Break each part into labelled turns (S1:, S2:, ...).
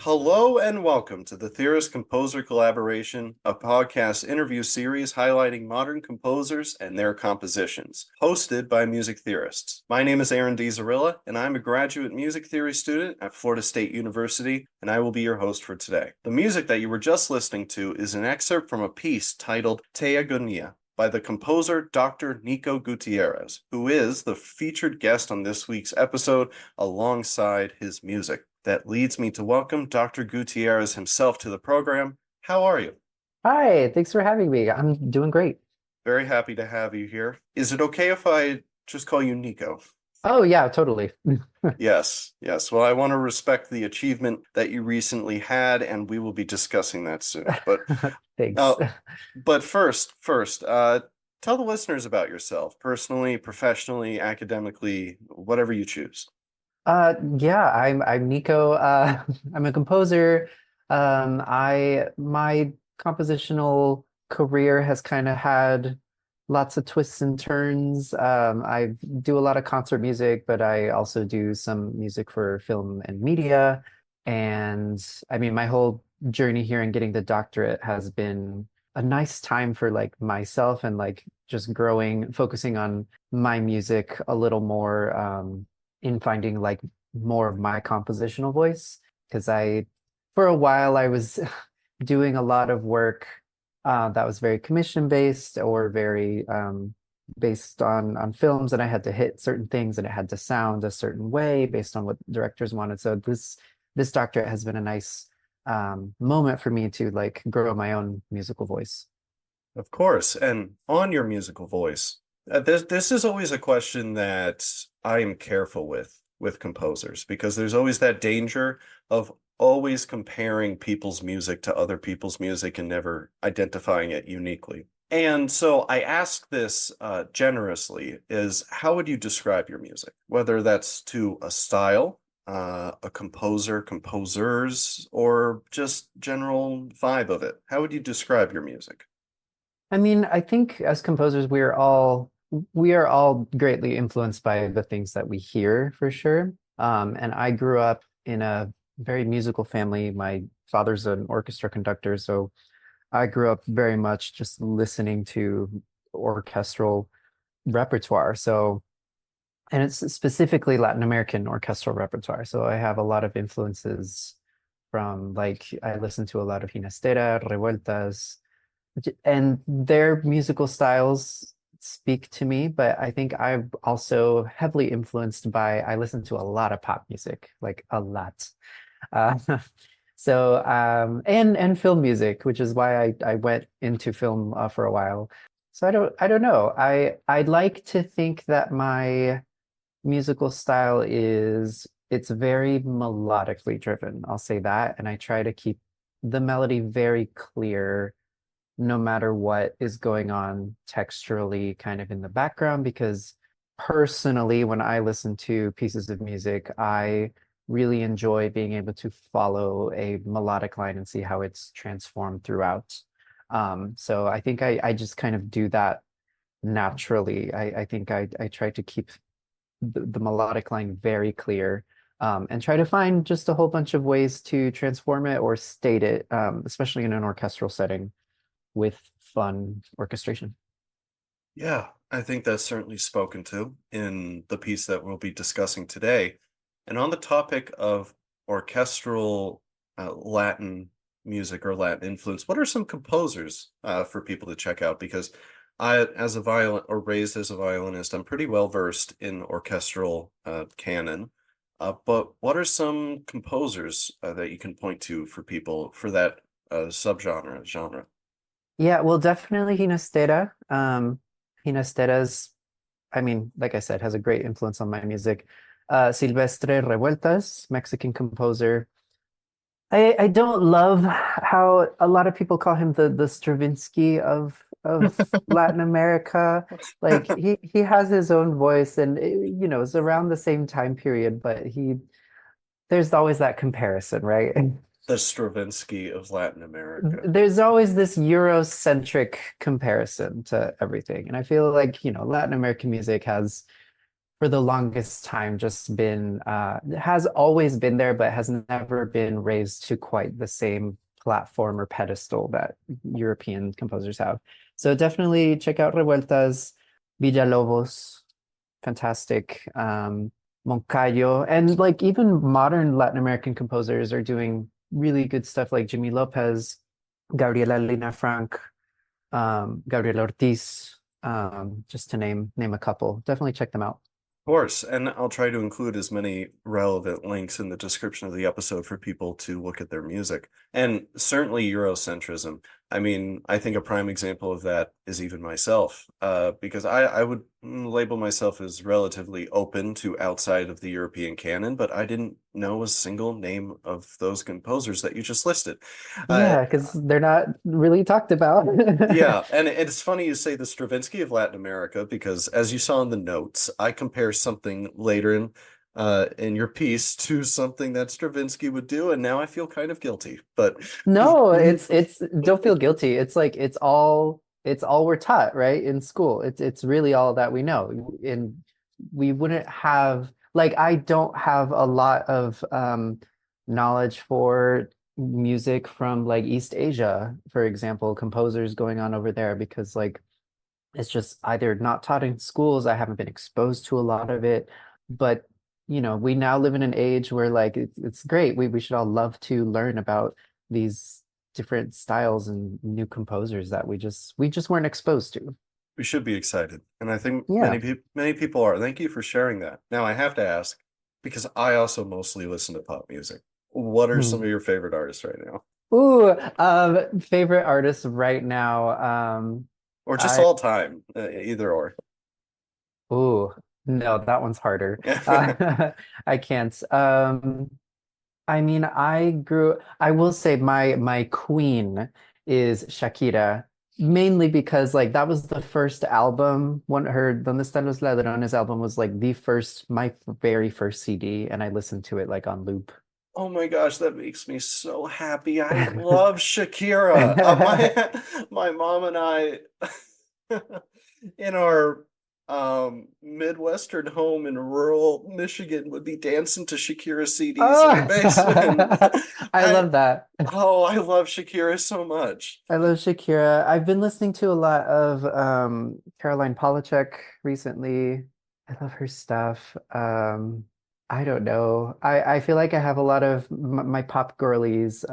S1: Hello and welcome to the Theorist Composer Collaboration, a podcast interview series highlighting modern composers and their compositions, hosted by music theorists. My name is Aaron DiZarilla, and I'm a graduate music theory student at Florida State University, and I will be your host for today. The music that you were just listening to is an excerpt from a piece titled Teogonía by the composer Dr. Nico Gutierrez, who is the featured guest on this week's episode alongside his music. That leads me to welcome Dr. Gutierrez himself to the program. How are you?
S2: Hi, thanks for having me. I'm doing great.
S1: Very happy to have you here. Is it okay if I just call you Nico?
S2: Oh, yeah, totally.
S1: Yes, yes. Well, I want to respect the achievement that you recently had, and we will be discussing that soon. But
S2: Thanks.
S1: uh, tell the listeners about yourself, personally, professionally, academically, whatever you choose.
S2: Yeah, I'm Nico. I'm a composer. I my compositional career has kind of had lots of twists and turns. I do a lot of concert music, but I also do some music for film and media. And I mean, my whole journey here and getting the doctorate has been a nice time for like myself and like just growing, focusing on my music a little more. In finding like more of my compositional voice because for a while I was doing a lot of work that was very commission based or very based on films, and I had to hit certain things and it had to sound a certain way based on what directors wanted. So this doctorate has been a nice moment for me to like grow my own musical voice.
S1: Of course. And on your musical voice, this is always a question that I am careful with composers because there's always that danger of always comparing people's music to other people's music and never identifying it uniquely. And so I ask this generously is how would you describe your music? Whether that's to a style, a composer, composers, or just general vibe of it. How would you describe your music?
S2: I mean, I think as composers, we are all greatly influenced by the things that we hear for sure. And I grew up in a very musical family. My father's an orchestra conductor, so I grew up very much just listening to orchestral repertoire. So, and it's specifically Latin American orchestral repertoire. So I have a lot of influences from like I listen to a lot of Ginastera, Revueltas, and their musical styles speak to me, but I think I'm also heavily influenced by I listen to a lot of pop music, like a lot. Uh, and film music, which is why I went into film for a while. So I don't know. I'd like to think that my musical style is it's very melodically driven. I'll say that, and I try to keep the melody very clear no matter what is going on texturally kind of in the background, because personally when I listen to pieces of music I really enjoy being able to follow a melodic line and see how it's transformed throughout. So I think I just kind of do that naturally. I think I try to keep the melodic line very clear, and try to find just a whole bunch of ways to transform it or state it, especially in an orchestral setting with fun orchestration.
S1: Yeah, I think that's certainly spoken to in the piece that we'll be discussing today. And on the topic of orchestral Latin music or Latin influence, what are some composers for people to check out? Because I, as a violin or raised as a violinist, I'm pretty well versed in orchestral canon. But what are some composers that you can point to for people for that subgenre genre?
S2: Yeah, well, definitely Ginastera. Ginastera's, I mean, like I said, has a great influence on my music. Silvestre Revueltas, Mexican composer. I don't love how a lot of people call him the Stravinsky of Latin America. Like he has his own voice, and it's around the same time period, but he there's always that comparison, right?
S1: The Stravinsky of Latin America.
S2: There's always this Eurocentric comparison to everything. And I feel like, Latin American music has, for the longest time just been has always been there, but has never been raised to quite the same platform or pedestal that European composers have. So definitely check out Revueltas, Villalobos, fantastic. Moncayo, and like even modern Latin American composers are doing really good stuff like Jimmy Lopez, Gabriela Lina Frank, Gabriel Ortiz, just to name a couple. Definitely check them out.
S1: Course, and I'll try to include as many relevant links in the description of the episode for people to look at their music. And certainly Eurocentrism. I mean, I think a prime example of that is even myself, because I would label myself as relatively open to outside of the European canon, but I didn't know a single name of those composers that you just listed. Uh,
S2: Yeah, because they're not really talked about.
S1: yeah, and it's funny you say the Stravinsky of Latin America because as you saw in the notes, I compare something later in your piece to something that Stravinsky would do, and now I feel kind of guilty. But
S2: No, it's don't feel guilty. It's like it's all we're taught, right? In school. It's really all that we know. And we wouldn't have like I don't have a lot of knowledge for music from like East Asia, for example, composers going on over there because like it's just either not taught in schools, I haven't been exposed to a lot of it, but we now live in an age where like it's great. We should all love to learn about these different styles and new composers that we just weren't exposed to.
S1: we should be excited, and I think
S2: Yeah.
S1: many people are. Thank you for sharing that. Now I have to ask, because I also mostly listen to pop music. What are some
S2: Hmm.
S1: of your favorite artists right now,
S2: Ooh, favorite artist right now.
S1: or just
S2: I
S1: all time, either or?
S2: ooh, no, that one's harder. I can't. I mean, I will say my queen is Shakira, mainly because like that was the first album, her Donde Están los Ladrones album was like my very first CD, and I listened to it like on loop.
S1: Oh my gosh, that makes me so happy. I love Shakira. My mom and I in our Midwestern home in rural Michigan would be dancing to Shakira CDs in the
S2: Oh,
S1: basement.
S2: I
S1: I
S2: love that.
S1: I love Shakira so much.
S2: I love Shakira. I've been listening to a lot of Caroline Polachek recently. I love her stuff. I don't know. I feel like I have a lot of my pop girlies.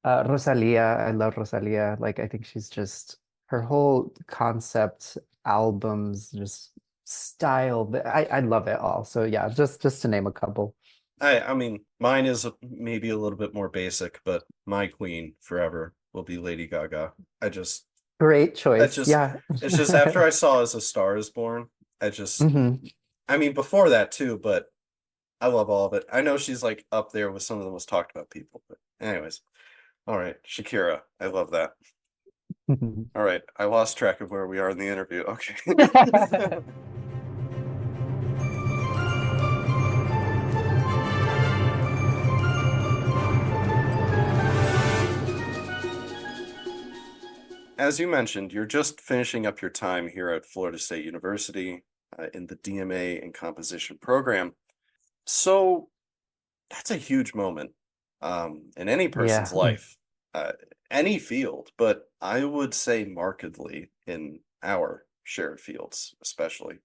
S2: Rosalia. I love Rosalia. Like I think she's just her whole concept, albums, just style. I love it all. So yeah, just to name a couple.
S1: I mean, mine is maybe a little bit more basic, but my queen forever will be Lady Gaga. I just
S2: Great
S1: I
S2: choice.
S1: just
S2: Yeah.
S1: it's just after I saw As a Star Is Born, I just
S2: Hmm.
S1: I mean before that too, but I love all of it. I know she's like up there with some of the most talked about people, but anyways. All right, Shakira. I love that. All right, I lost track of where we are in the interview. Okay. As you mentioned, you're just finishing up your time here at Florida State University in the DMA in composition program. So that's a huge moment in any person's
S2: Yeah.
S1: life, uh, any field, but I would say markedly in our shared fields, especially.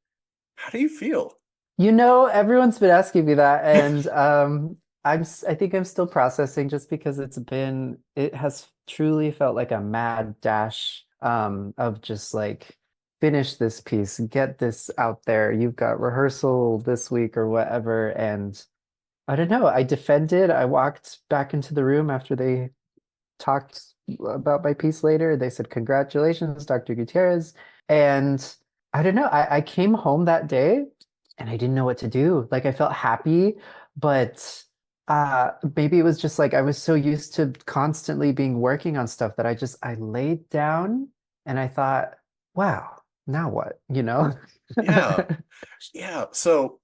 S1: How do you feel?
S2: Everyone's been asking me that, and I think I'm still processing just because it has truly felt like a mad dash of just like finish this piece, get this out there. You've got rehearsal this week or whatever, and I don't know. I defended. I walked back into the room after they talked about my piece later. They said, "Congratulations, Dr. Gutierrez." And I don't know. I came home that day and I didn't know what to do. Like I felt happy, but maybe it was just like I was so used to constantly being working on stuff that I laid down and I thought, wow, now what?
S1: Yeah, yeah. So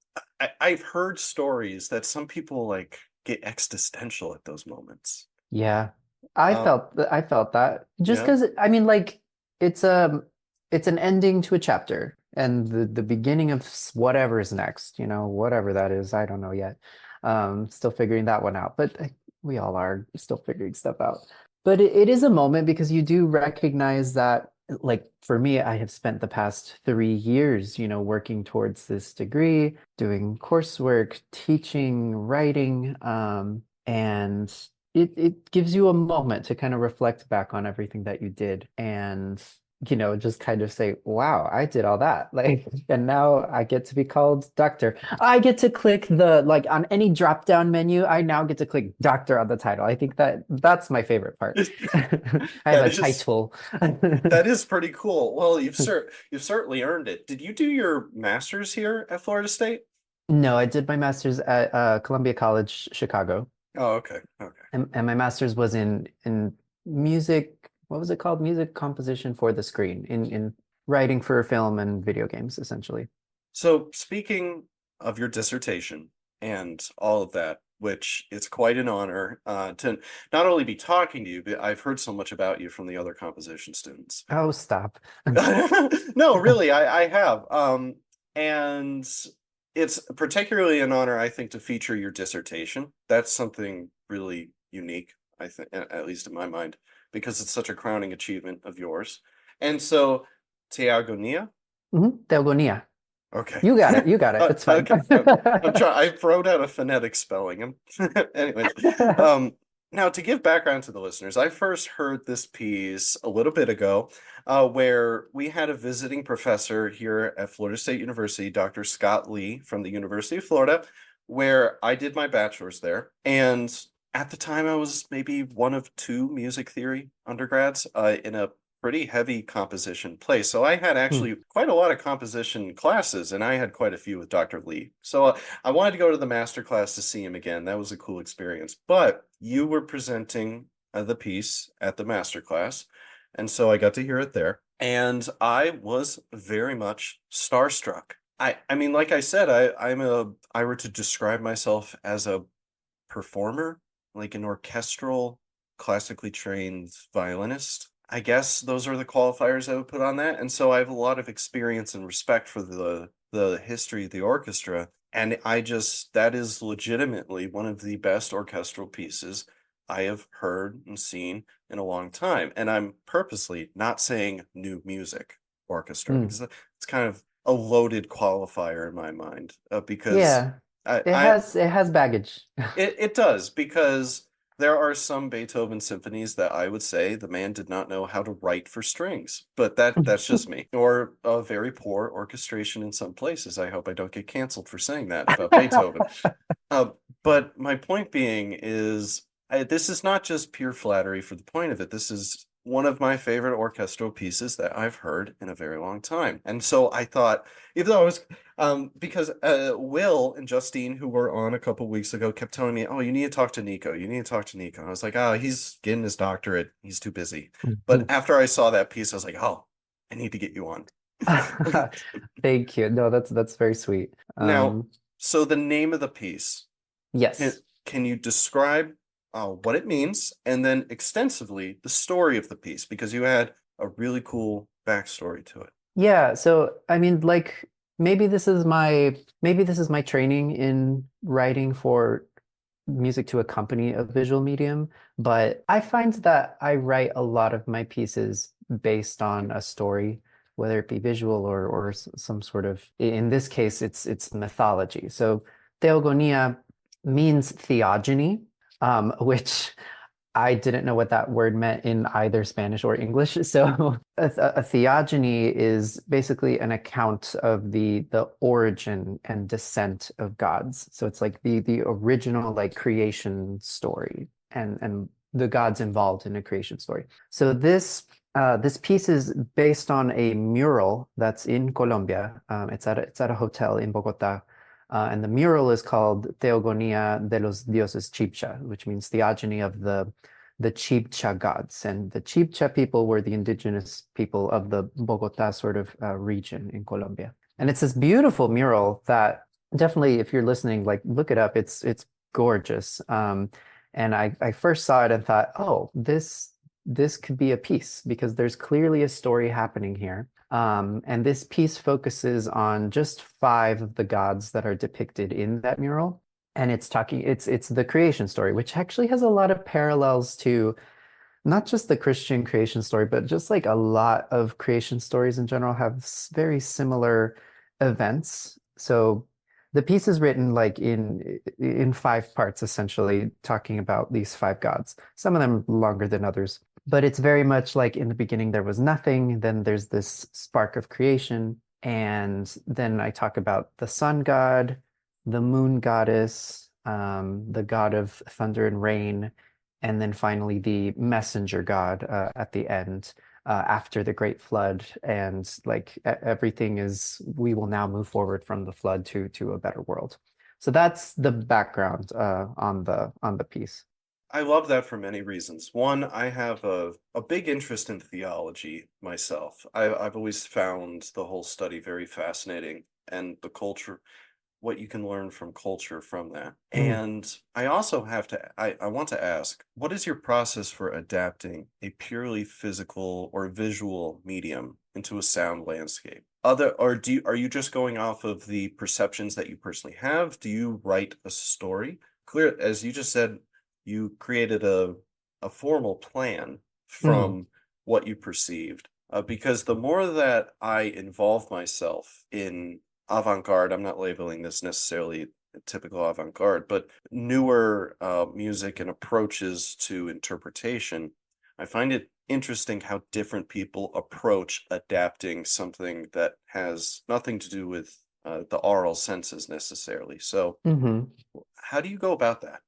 S1: I've heard stories that some people like get existential at those moments.
S2: Yeah. I felt that just
S1: Yeah.
S2: because I mean like it's um it's an ending to a chapter and the beginning of whatever is next, whatever that is, I don't know yet. Still figuring that one out, but we all are still figuring stuff out. But it is a moment because you do recognize that, like for me, I have spent the past 3 years, working towards this degree, doing coursework, teaching, writing, and it gives you a moment to kind of reflect back on everything that you did and just kind of say, wow, I did all that. Like, and now I get to be called doctor. I get to click like on any drop down menu, I now get to click doctor on the title. I think that's my favorite part. I have
S1: That
S2: a
S1: is
S2: title.
S1: that is pretty cool. Well, you've certainly earned it. Did you do your master's here at Florida State?
S2: No, I did my master's at Columbia College, Chicago.
S1: Oh, okay. Okay.
S2: And my master's was in music, what was it called? Music composition for the screen, in writing for film and video games, essentially.
S1: So, speaking of your dissertation and all of that, which it's quite an honor to not only be talking to you, but I've heard so much about you from the other composition students.
S2: Oh, stop.
S1: No, really, I have. And it's particularly an honor, I think, to feature your dissertation. That's something really unique, I think, at least in my mind, because it's such a crowning achievement of yours. And so, Teogonía.
S2: Teogonía.
S1: Okay.
S2: You got it. You got it. It's fine.
S1: Okay. I'm trying. I wrote out a phonetic spelling. Anyways, now to give background to the listeners, I first heard this piece a little bit ago, where we had a visiting professor here at Florida State University, Dr. Scott Lee from the University of Florida, where I did my bachelor's there. And at the time, I was maybe one of two music theory undergrads in a pretty heavy composition place. So I had
S2: Hmm.
S1: actually quite a lot of composition classes, and I had quite a few with Dr. Lee. So I wanted to go to the master class to see him again. That was a cool experience. But you were presenting the piece at the master class, and so I got to hear it there. And I was very much starstruck. I mean, like I said, I were to describe myself as a performer, like an orchestral, classically trained violinist. I guess those are the qualifiers I would put on that. And so I have a lot of experience and respect for the history of the orchestra. And that is legitimately one of the best orchestral pieces I have heard and seen in a long time. And I'm purposely not saying new music orchestra
S2: Hmm.
S1: because it's kind of a loaded qualifier in my mind, because
S2: Yeah.
S1: I,
S2: It
S1: I
S2: has it has baggage.
S1: it does, because there are some Beethoven symphonies that I would say the man did not know how to write for strings, but that's just me. Or a very poor orchestration in some places. I hope I don't get canceled for saying that about Beethoven. Uh, but my point being is, this is not just pure flattery for the point of it. This is one of my favorite orchestral pieces that I've heard in a very long time. And so I thought, even though I was, because Will and Justine, who were on a couple weeks ago, kept telling me, "Oh, you need to talk to Nico. You need to talk to Nico." And I was like, "Oh, he's getting his doctorate. He's too busy." But after I saw that piece, I was like, "Oh, I need to get you on."
S2: Thank you. No, that's very sweet.
S1: Now, so the name of the piece. Can,
S2: Yes.
S1: can you describe what it means, and then extensively the story of the piece, because you had a really cool backstory to it.
S2: Yeah, so I mean, like maybe this is my training in writing for music to accompany a visual medium, but I find that I write a lot of my pieces based on a story, whether it be visual or some sort of, in this case, it's mythology. So Theogonia means theogony, which I didn't know what that word meant in either Spanish or English. So a theogony is basically an account of the origin and descent of gods. So it's like the original like creation story and the gods involved in a creation story. So this piece is based on a mural that's in Colombia. It's at a hotel in Bogota. And the mural is called Teogonía de los dioses chibcha, which means theogony of the chibcha gods. And the chibcha people were the indigenous people of the Bogota sort of region in Colombia. And it's this beautiful mural that definitely, if you're listening, like look it up. It's gorgeous. And I first saw it and thought, oh, this could be a piece because there's clearly a story happening here. And this piece focuses on just five of the gods that are depicted in that mural. And it's the creation story, which actually has a lot of parallels to not just the Christian creation story, but just like a lot of creation stories in general have very similar events. So the piece is written like in five parts, essentially, talking about these five gods. Some of them longer than others, but it's very much like in the beginning there was nothing, then there's this spark of creation, and then I talk about the sun god, the moon goddess, the god of thunder and rain, and then finally the messenger god at the end after the great flood, and like everything is we will now move forward from the flood to a better world. So that's the background on the piece.
S1: I love that for many reasons. One, I have a big interest in theology myself. I've always found the whole study very fascinating and the culture, what you can learn from culture from that.
S2: Mm.
S1: And I also I want to ask, what is your process for adapting a purely physical or visual medium into a sound landscape? Are you just going off of the perceptions that you personally have? Do you write a story? Clear, as you just said, you created a formal plan
S2: Mm.
S1: from what you perceived. Because the more that I involve myself in avant-garde, I'm not labeling this necessarily typical avant-garde, but newer music and approaches to interpretation, I find it interesting how different people approach adapting something that has nothing to do with the aural senses necessarily. So,
S2: Hmm.
S1: how do you go about that?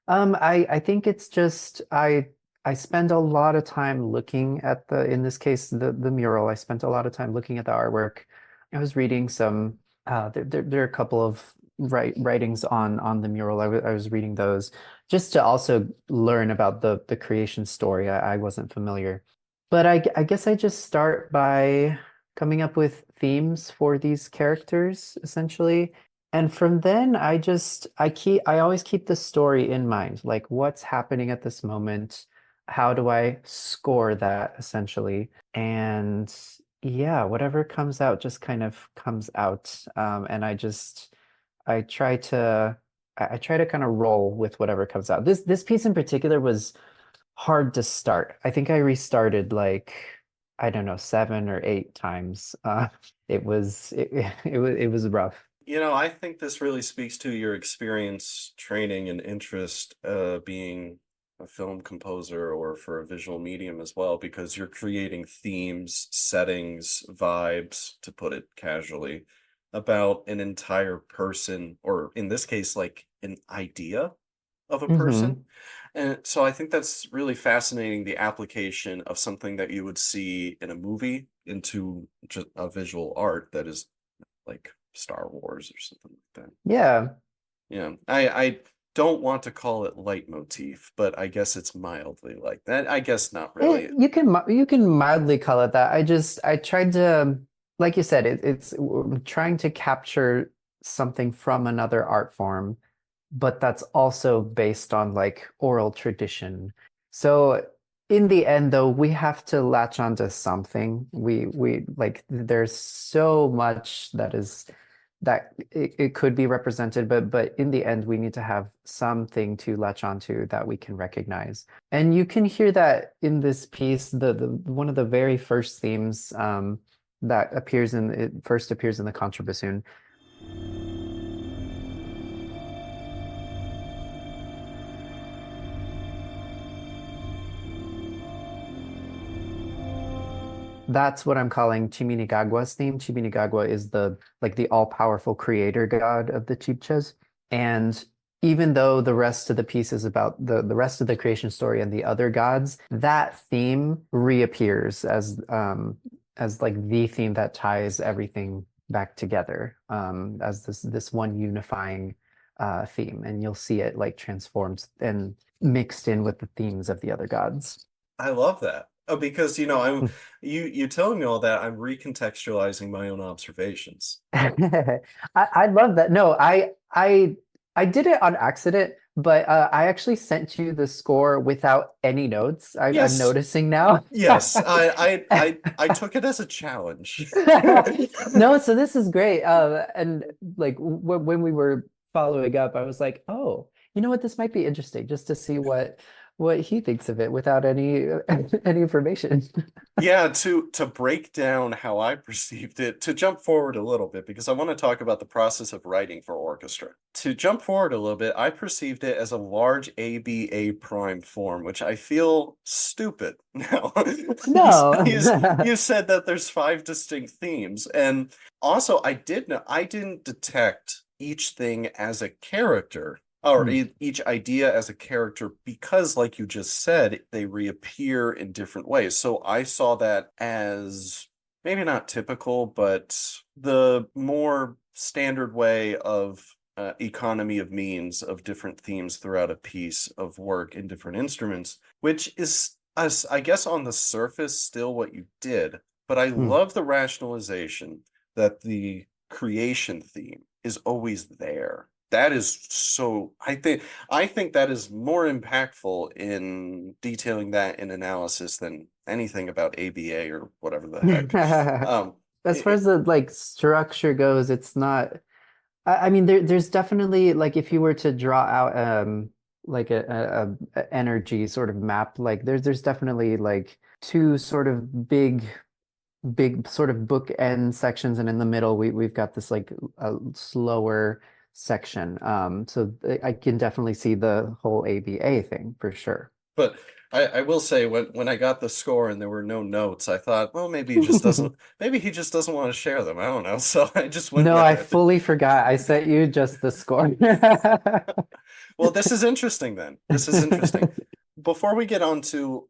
S2: I think it's just I spend a lot of time looking at in this case the mural. I spent a lot of time looking at the artwork. I was reading some there are a couple of writings on the mural. I was reading those just to also learn about the creation story. I wasn't familiar. But I guess I just start by coming up with themes for these characters, essentially. And from then I always keep the story in mind, like what's happening at this moment, how do I score that essentially? And yeah, whatever comes out just kind of comes out. And I try to I try to kind of roll with whatever comes out. This piece in particular was hard to start. I think I restarted like I don't know, 7 or 8 times. It was rough.
S1: I think this really speaks to your experience, training, and interest being a film composer or for a visual medium as well, because you're creating themes, settings, vibes, to put it casually, about an entire person, or in this case, like an idea of a
S2: Hmm.
S1: person. And so I think that's really fascinating, the application of something that you would see in a movie into just a visual art that is like Star Wars or something like that.
S2: Yeah.
S1: Yeah, I don't want to call it leitmotif, but I guess it's mildly like that. I guess not really.
S2: You can mildly call it that. I tried to, like you said, it's trying to capture something from another art form, but that's also based on like oral tradition. So in the end, though, we have to latch onto something. We like there's so much that it could be represented, but in the end, we need to have something to latch onto that we can recognize. And you can hear that in this piece, the one of the very first themes that appears in it first appears in the contrabassoon. That's what I'm calling Chiminigagwa's theme. Chiminigagwa is the like the all-powerful creator god of the chibchas. And even though the rest of the piece is about the rest of the creation story and the other gods, that theme reappears as like the theme that ties everything back together as this one unifying theme. And you'll see it like transformed and mixed in with the themes of the other gods.
S1: I love that. Oh, because you telling me all that, I'm recontextualizing my own observations.
S2: I love that. No, I did it on accident. But I actually sent you the score without any notes. I'm
S1: Yes,
S2: noticing now.
S1: yes. I took it as a challenge.
S2: No, so this is great. And like w when we were following up, I was like, oh, you know what? This might be interesting just to see what he thinks of it without any any information.
S1: Yeah, to break down how I perceived it, to jump forward a little bit, because I want to talk about the process of writing for orchestra. To jump forward a little bit, I perceived it as a large ABA prime form, which I feel stupid now.
S2: No.
S1: You said that there's five distinct themes, and also I didn't detect each thing as a character or
S2: Hmm.
S1: each idea as a character because, like you just said, they reappear in different ways. So I saw that as maybe not typical, but the more standard way of economy of means of different themes throughout a piece of work in different instruments, which is, as I guess, on the surface still what you did. But I
S2: Hmm.
S1: love the rationalization that the creation theme is always there. That is so, I think that is more impactful in detailing that in analysis than anything about ABA or whatever the heck. Um,
S2: As far as the like structure goes, it's not. I mean, there's definitely like if you were to draw out like a energy sort of map, like there's definitely like two sort of big sort of bookend sections, and in the middle we've got this like a slower section. So I can definitely see the whole ABA thing for sure.
S1: but I will say when I got the score and there were no notes, I thought, well, maybe he just doesn't want to share them. I don't know. So I just went
S2: No,
S1: with
S2: I
S1: it.
S2: fully forgot. I sent you just the score.
S1: Well, this is interesting then. This is interesting. Before we get on to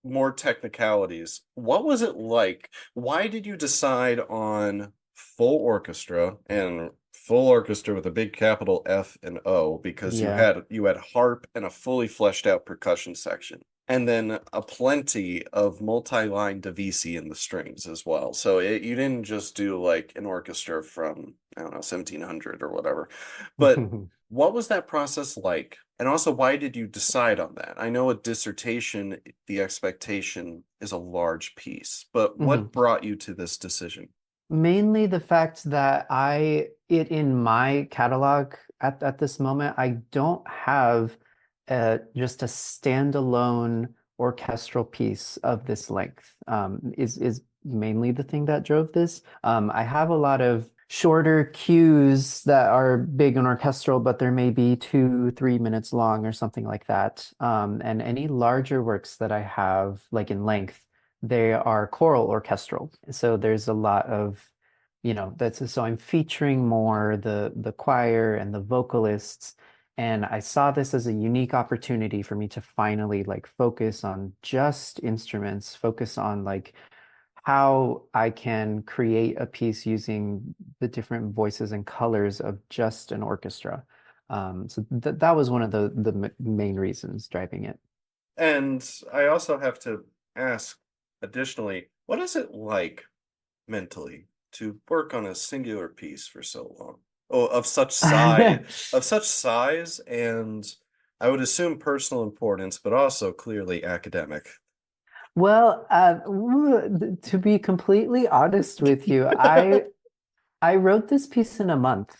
S1: more technicalities, what was it like? Why did you decide on full orchestra and full orchestra with a big capital F and O? Because
S2: Yeah.
S1: you had harp and a fully fleshed out percussion section, and then a plenty of multi-line divisi in the strings as well. So you didn't just do like an orchestra from, I don't know, 1700 or whatever. But what was that process like? And also, why did you decide on that? I know a dissertation, the expectation is a large piece, but
S2: Mhm.
S1: what brought you to this decision?
S2: Mainly the fact that it in my catalog at this moment, I don't have just a standalone orchestral piece of this length. Is mainly the thing that drove this. I have a lot of shorter cues that are big and orchestral, but there may be 2, 3 minutes long or something like that. And any larger works that I have, like in length, they are choral orchestral. So there's a lot of, that's so I'm featuring more the choir and the vocalists. And I saw this as a unique opportunity for me to finally like focus on just instruments, focus on like how I can create a piece using the different voices and colors of just an orchestra. So that was one of the main reasons driving it.
S1: And I also have to ask, additionally, what is it like mentally to work on a singular piece for so long? Oh, of such size, and I would assume personal importance, but also clearly academic.
S2: Well, to be completely honest with you, I wrote this piece in a month.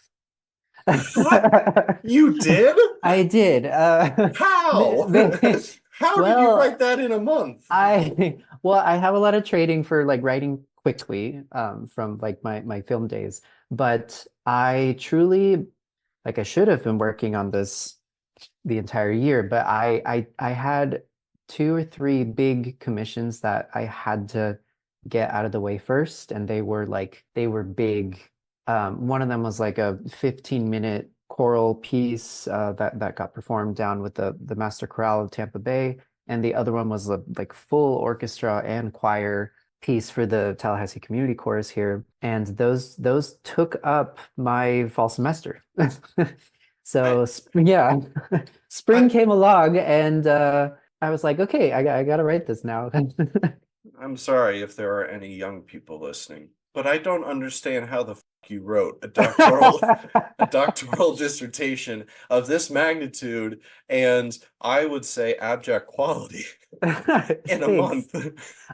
S1: What? You did?
S2: I did.
S1: How? How did you write
S2: Well,
S1: that in a month?
S2: I have a lot of trading for like writing quickly from like my film days, but I truly like I should have been working on this the entire year, but I had 2 or 3 big commissions that I had to get out of the way first, and they were big. One of them was like a 15-minute choral piece that got performed down with the Master Chorale of Tampa Bay, and the other one was a like full orchestra and choir piece for the Tallahassee Community Chorus here, and those took up my fall semester.
S1: I,
S2: So yeah, spring
S1: I,
S2: came along, and I was like, okay, I gotta write this now.
S1: I'm sorry if there are any young people listening, but I don't understand how the fuck you wrote a doctoral dissertation of this magnitude and I would say abject quality in a
S2: Thanks.
S1: month.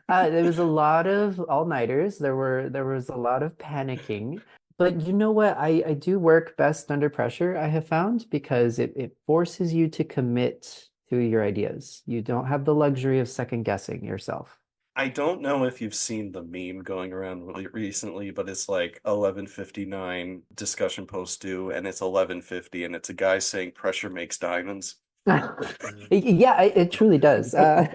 S2: There was a lot of all-nighters. There was a lot of panicking. But you know what? I do work best under pressure, I have found, because it forces you to commit to your ideas. You don't have the luxury of second guessing yourself.
S1: I don't know if you've seen the meme going around really recently, but it's like 11:59 discussion post due, and it's 11:50, and it's a guy saying pressure makes diamonds.
S2: Yeah, it truly does. Yeah,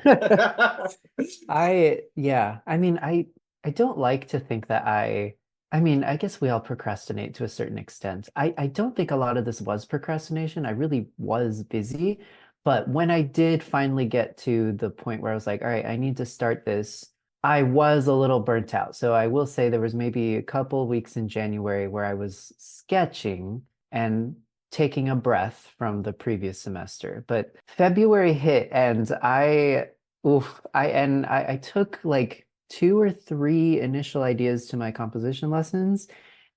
S2: I mean, I don't like to think that I mean, I guess we all procrastinate to a certain extent. I don't think a lot of this was procrastination. I really was busy. But when I did finally get to the point where I was like, all right, I need to start this, I was a little burnt out. So I will say there was maybe a couple weeks in January where I was sketching and taking a breath from the previous semester. But February hit and I took like two or three initial ideas to my composition lessons.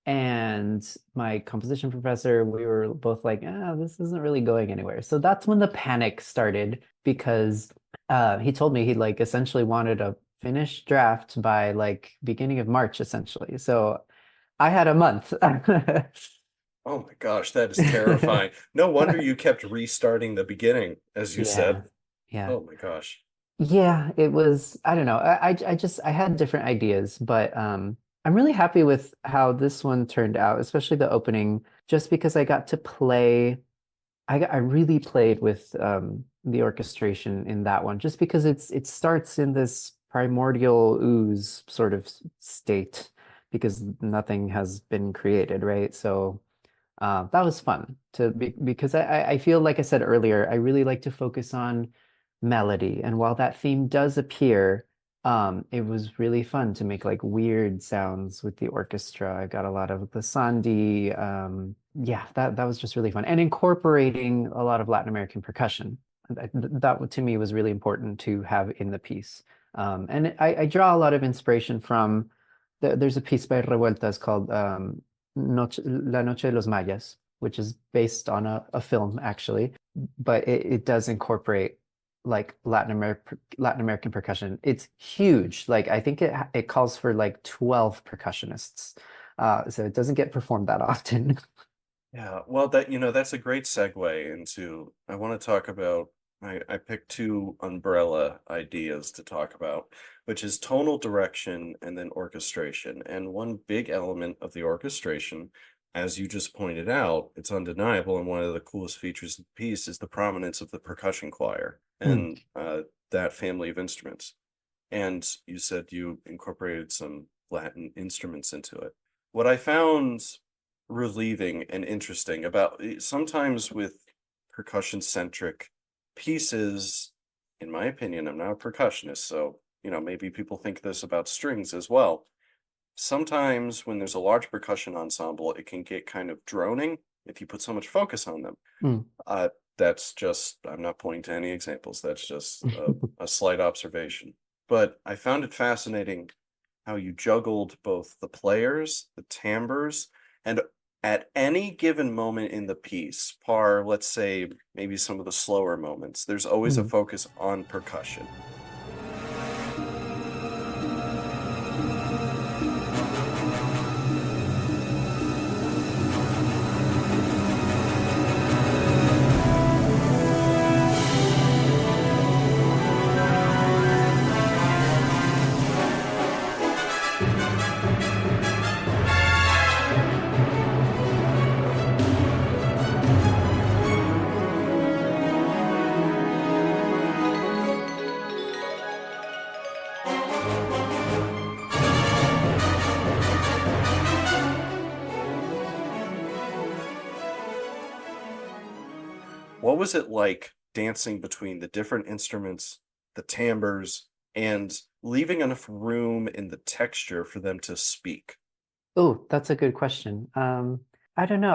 S2: And my composition professor, we were both like, this isn't really going anywhere. So that's when the panic started because he told me he like essentially wanted a finished draft by like beginning of March, essentially. So I had a month.
S1: Oh my gosh, that is terrifying. No wonder you kept restarting the beginning, as you
S2: Yeah.
S1: said.
S2: Yeah.
S1: Oh my gosh.
S2: Yeah, it was, I don't know. I had different ideas, but I'm really happy with how this one turned out, especially the opening, just because I got to play I really played with the orchestration in that one, just because it starts in this primordial ooze sort of state because nothing has been created, right? So that was fun because I feel like I said earlier, I really like to focus on melody. And while that theme does appear, it was really fun to make like weird sounds with the orchestra. I got a lot of the sandi. Yeah, that was just really fun. And incorporating a lot of Latin American percussion. That to me was really important to have in the piece. And I draw a lot of inspiration from there's a piece by Revueltas called La Noche de los Mayas, which is based on a film actually, but it does incorporate like Latin American percussion. It's huge. Like I think it calls for like 12 percussionists. So it doesn't get performed that often.
S1: Yeah, well, that's a great segue into I want to talk about I picked two umbrella ideas to talk about, which is tonal direction and then orchestration. And one big element of the orchestration, as you just pointed out, it's undeniable, and one of the coolest features of the piece is the prominence of the percussion choir
S2: Mm,
S1: and that family of instruments. And you said you incorporated some Latin instruments into it. What I found relieving and interesting about sometimes with percussion centric pieces, in my opinion, I'm not a percussionist, so maybe people think this about strings as well. Sometimes when there's a large percussion ensemble, it can get kind of droning if you put so much focus on them.
S2: mm.
S1: Uh, that's just, I'm not pointing to any examples. That's just a slight observation. But I found it fascinating how you juggled both the players, the timbres, and at any given moment in the piece, let's say, maybe some of the slower moments, there's always a
S2: Mm.
S1: focus on percussion. What was it like dancing between the different instruments, the timbres, and leaving enough room in the texture for them to speak?
S2: Oh, that's a good question. I don't know.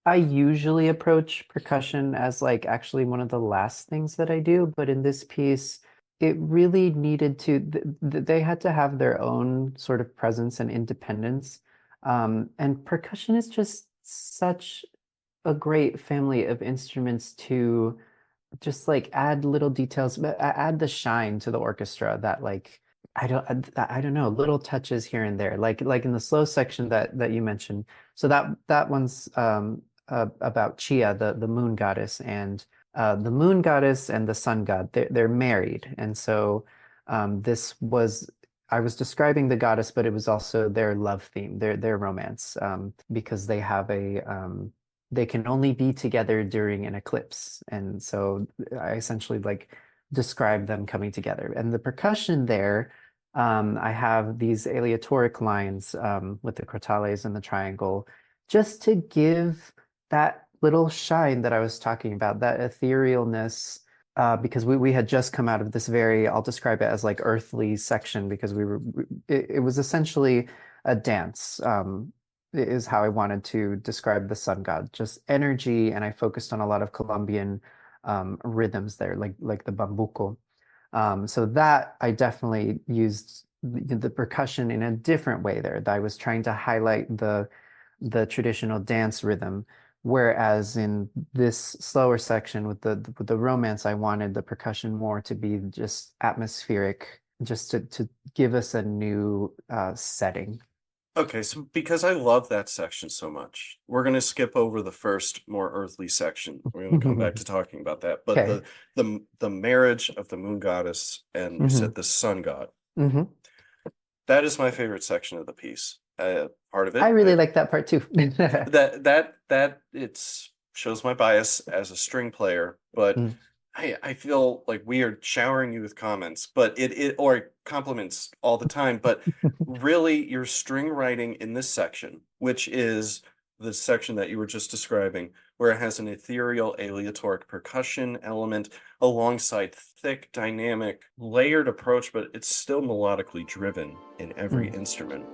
S2: I usually approach percussion as like actually one of the last things that I do, but in this piece, it really needed to they had to have their own sort of presence and independence. And percussion is just such a great family of instruments to just like add little details, but add the shine to the orchestra that like I don't know, little touches here and there, like in the slow section that you mentioned. So that one's about Chia, the moon goddess, and the moon goddess and the sun god. They're married, and so this was. I was describing the goddess, but it was also their love theme, their romance, because they have a they can only be together during an eclipse. And so I essentially like describe them coming together. And the percussion there, I have these aleatoric lines with the crotales and the triangle, just to give that little shine that I was talking about, that etherealness. Because we had just come out of this very, I'll describe it as like earthly section because it was essentially a dance. Is how I wanted to describe the sun god, just energy, and I focused on a lot of Colombian rhythms there, like the bambuco. So that I definitely used the percussion in a different way there. That I was trying to highlight the traditional dance rhythm, whereas in this slower section with the romance, I wanted the percussion more to be just atmospheric, just to give us a new setting.
S1: Okay, so because I love that section so much, we're going to skip over the first more earthly section. We're going to come back to talking about that. But
S2: Okay.
S1: the marriage of the moon goddess and you
S2: hmm
S1: said the sun god,
S2: hmm
S1: that is my favorite section of the piece. Part of
S2: I
S1: it,
S2: really like that part too.
S1: that it's shows my bias as a string player, but
S2: Mm.
S1: I feel like we are showering you with comments, but it or compliments all the time, but really your string writing in this section, which is the section that you were just describing, where it has an ethereal aleatoric percussion element alongside thick, dynamic, layered approach, but it's still melodically driven in every
S2: Mm.
S1: instrument.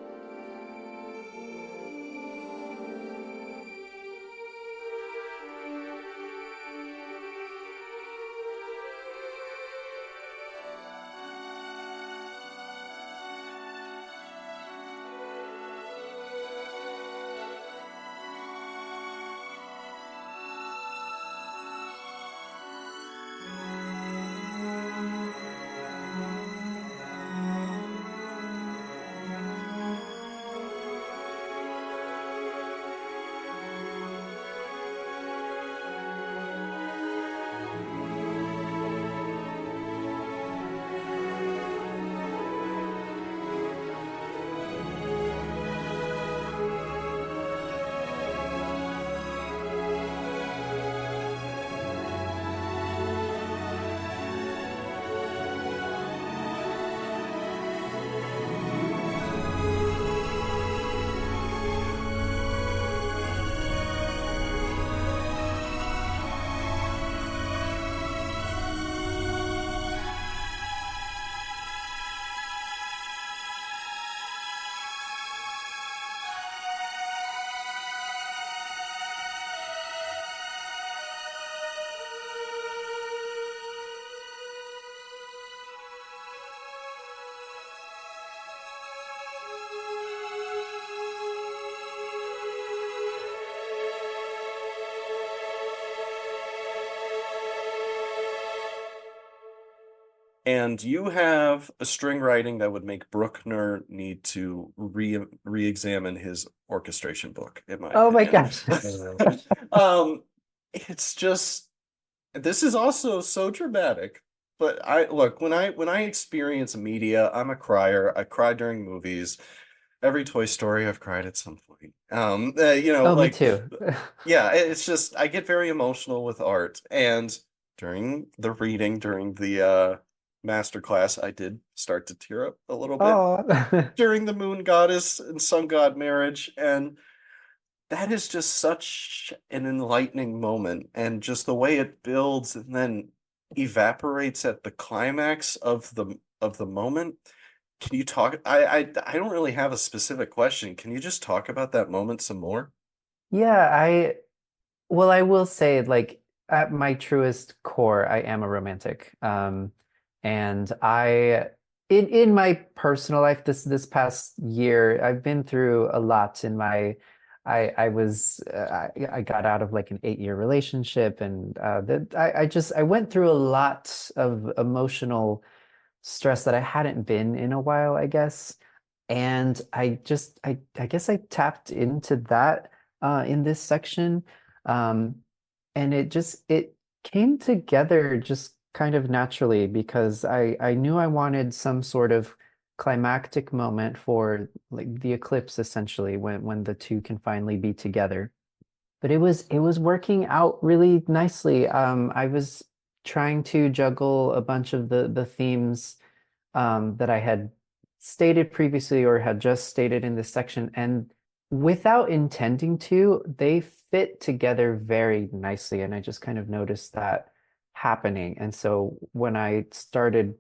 S1: And you have a string writing that would make Bruckner need to re-examine his orchestration book, in my
S2: Oh my
S1: opinion.
S2: gosh.
S1: Um, it's just this is also so dramatic. But I look when I experience media, I'm a crier. I cry during movies. Every Toy Story, I've cried at some point.
S2: Oh, me
S1: Like
S2: too.
S1: yeah, it's just I get very emotional with art, and during the reading, during the master class, I did start to tear up a little bit
S2: Oh.
S1: during the moon goddess and sun god marriage, and that is just such an enlightening moment, and just the way it builds and then evaporates at the climax of the moment. Can you talk? I don't really have a specific question. Can you just talk about that moment some more?
S2: Yeah, I will say like at my truest core, I am a romantic. And in my personal life, this past year, I've been through a lot in my. I got out of like an 8-year relationship, and I went through a lot of emotional stress that I hadn't been in a while, I guess. And I guess I tapped into that in this section. Um, and it came together just kind of naturally because I knew I wanted some sort of climactic moment for like the eclipse essentially when the two can finally be together. But it was working out really nicely. I was trying to juggle a bunch of the themes that I had stated previously or had just stated in this section. And without intending to, they fit together very nicely. And I just kind of noticed that happening. And so when I started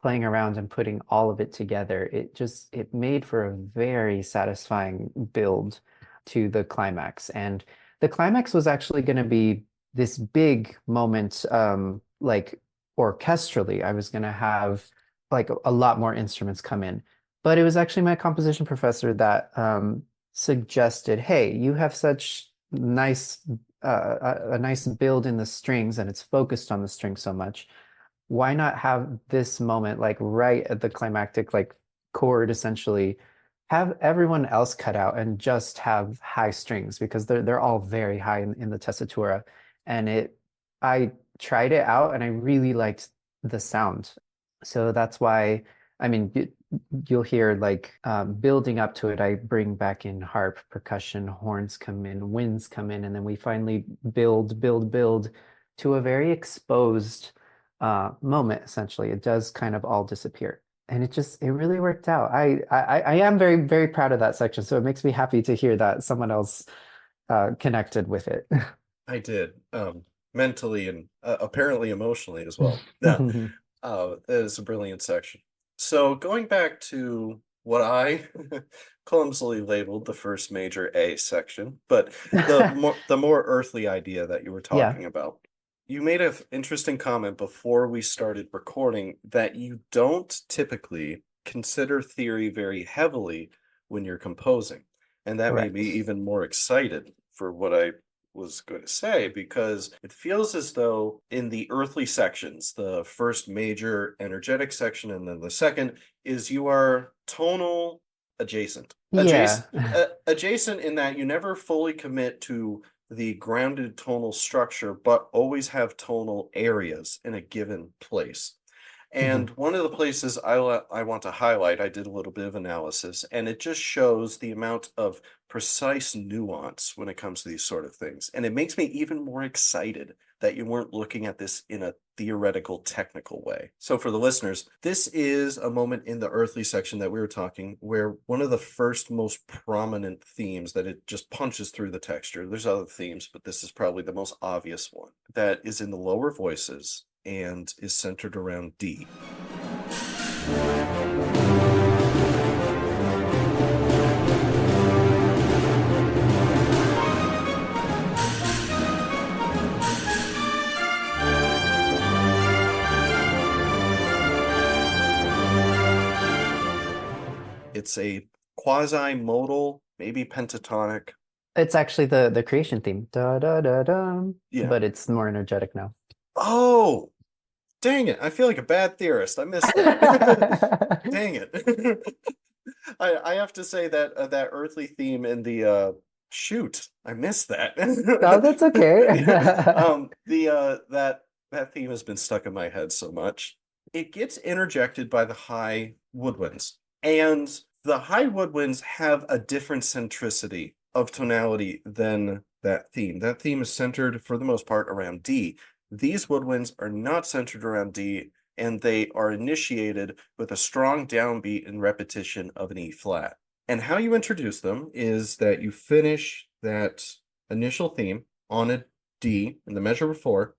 S2: playing around and putting all of it together, it made for a very satisfying build to the climax. And the climax was actually going to be this big moment, like orchestrally. I was going to have like a lot more instruments come in. But it was actually my composition professor that suggested, hey, you have such nice a nice build in the strings and it's focused on the strings so much. Why not have this moment like right at the climactic like chord essentially have everyone else cut out and just have high strings because they're all very high in the tessitura. And I tried it out and I really liked the sound. So that's why, I mean, you'll hear like building up to it, I bring back in harp, percussion, horns come in, winds come in, and then we finally build to a very exposed moment, essentially. It does kind of all disappear. And it really worked out. I am very, very proud of that section. So it makes me happy to hear that someone else connected with it.
S1: I did, mentally and apparently emotionally as well. Yeah, that is a brilliant section. So going back to what I clumsily labeled the first major A section, but the more earthly idea that you were
S2: Yeah,
S1: talking about. You made an interesting comment before we started recording that you don't typically consider theory very heavily when you're composing. And that made me
S2: correct.
S1: even more excited for what I was going to say because it feels as though in the earthly sections, the first major energetic section and then the second is you are tonal adjacent.
S2: Yeah.
S1: Adjacent in that you never fully commit to the grounded tonal structure, but always have tonal areas in a given place. And
S2: Mhm.
S1: one of the places I want to highlight, I did a little bit of analysis, and it just shows the amount of precise nuance when it comes to these sort of things. And it makes me even more excited that you weren't looking at this in a theoretical, technical way. So for the listeners, this is a moment in the earthly section that we were talking where one of the first most prominent themes that it just punches through the texture. There's other themes, but this is probably the most obvious one that is in the lower voices and is centered around D. It's a quasi-modal, maybe pentatonic.
S2: It's actually the creation theme. Da da da da.
S1: Yeah.
S2: But it's more energetic now.
S1: Oh, dang it. I feel like a bad theorist. I missed that. Dang it. I have to say that that earthly theme in the shoot, I missed that.
S2: No, that's okay.
S1: Yeah. That theme has been stuck in my head so much. It gets interjected by the high woodwinds. And the high woodwinds have a different centricity of tonality than that theme. That theme is centered for the most part around D. These woodwinds are not centered around D, and they are initiated with a strong downbeat and repetition of an E flat. And how you introduce them is that you finish that initial theme on a D in the measure before,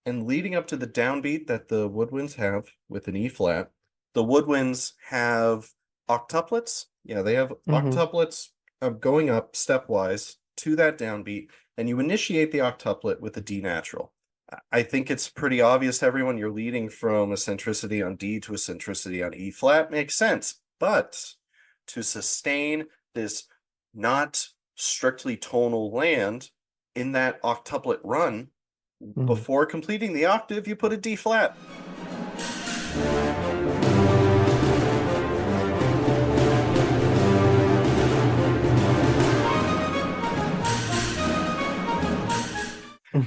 S1: and leading up to the downbeat that the woodwinds have with an E flat, the woodwinds have octuplets. Yeah, they have
S2: hmm
S1: octuplets going up stepwise to that downbeat, and you initiate the octuplet with a D natural. I think it's pretty obvious to everyone you're leading from a centricity on D to a centricity on E flat makes sense. But to sustain this not strictly tonal land in that octuplet run,
S2: Mhm.
S1: before completing the octave, you put a D flat.